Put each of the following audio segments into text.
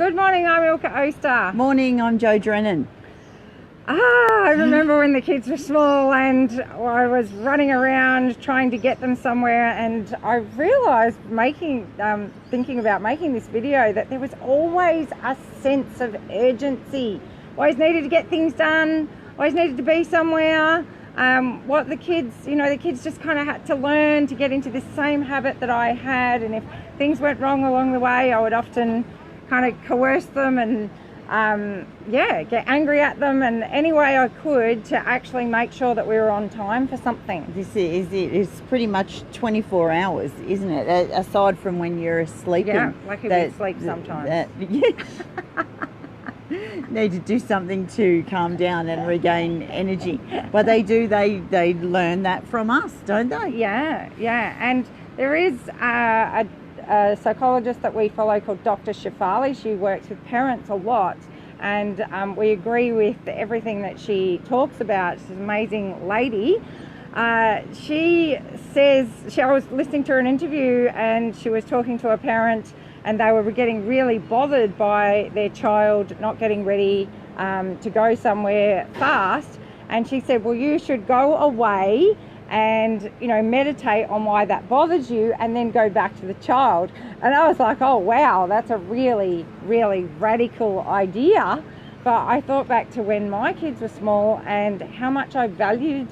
Good morning, I'm Ilka Oster. Morning, I'm Jo Drennan. I remember when the kids were small and I was running around trying to get them somewhere, and I realised thinking about making this video that there was always a sense of urgency. Always needed to get things done, always needed to be somewhere. What the kids just kind of had to learn to get into the same habit that I had, and if things went wrong along the way, I would often kind of coerce them and get angry at them and any way I could to actually make sure that we were on time for something. This is it. It's pretty much 24 hours, isn't it? Aside from when you're sleeping. Yeah, like we sleep sometimes. Need to do something to calm down and regain energy. But they do, they learn that from us, don't they? Yeah. And there is a psychologist that we follow called Dr. Shafali. She works with parents a lot, and we agree with everything that she talks about. She's an amazing lady. She says, I was listening to an interview and she was talking to a parent, and they were getting really bothered by their child not getting ready to go somewhere fast. And she said, well, you should go away and meditate on why that bothers you, and then go back to the child. And I was like, oh wow, that's a really, really radical idea. But I thought back to when my kids were small and how much I valued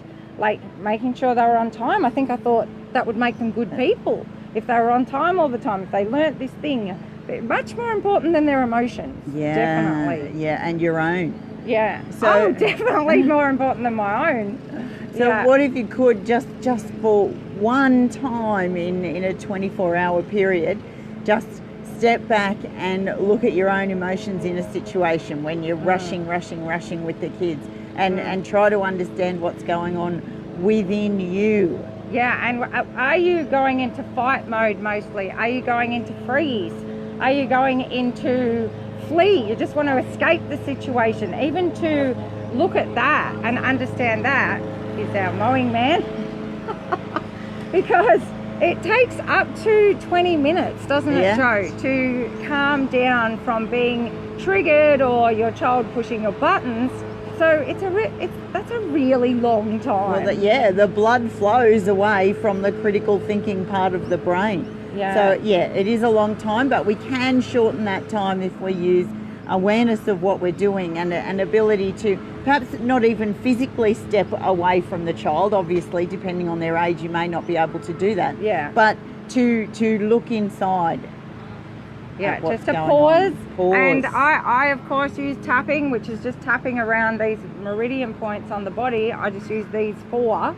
making sure they were on time. I thought that would make them good people if they were on time all the time, if they learnt this thing. Much more important than their emotions. Yeah, definitely. Yeah, and your own. Yeah, so definitely more important than my own. So what if you could just for one time in a 24-hour period, just step back and look at your own emotions in a situation when you're rushing with the kids, and try to understand what's going on within you. Yeah, and are you going into fight mode mostly? Are you going into freeze? Are you going into flee? You just want to escape the situation. Even to look at that and understand that is our mowing man. Because it takes up to 20 minutes, doesn't it, Jo, to calm down from being triggered or your child pushing your buttons. So that's a really long time. Well, the blood flows away from the critical thinking part of the brain. Yeah. So it is a long time, but we can shorten that time if we use awareness of what we're doing and an ability to perhaps not even physically step away from the child. Obviously, depending on their age, you may not be able to do that. Yeah. But to look inside. Yeah, just to pause. And I of course use tapping, which is just tapping around these meridian points on the body. I just use these 4,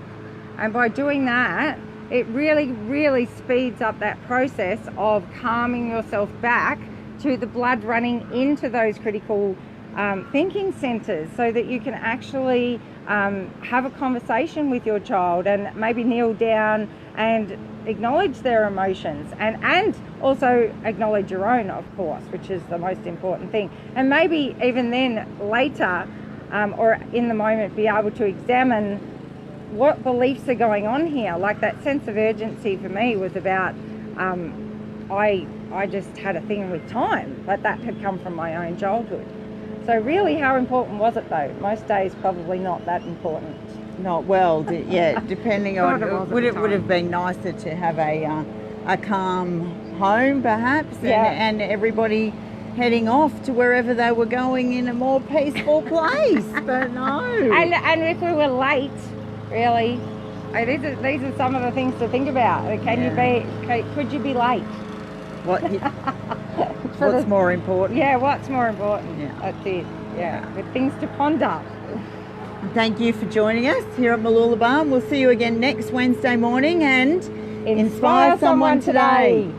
and by doing that, it really, really speeds up that process of calming yourself back to the blood running into those critical thinking centers, so that you can actually have a conversation with your child and maybe kneel down and acknowledge their emotions, and also acknowledge your own, of course, which is the most important thing. And maybe even then later or in the moment be able to examine what beliefs are going on here. Like that sense of urgency for me was about I just had a thing with time, but that had come from my own childhood. So really, how important was it though? Most days probably not that important. Not well, depending on it would have been nicer to have a calm home perhaps, and everybody heading off to wherever they were going in a more peaceful place. But no. And if we were late, really, these are some of the things to think about. Could you be late? What's more important? Yeah, what's more important? Yeah. That's it. Yeah, with things to ponder. Thank you for joining us here at Mooloolaba. We'll see you again next Wednesday morning, and inspire someone today.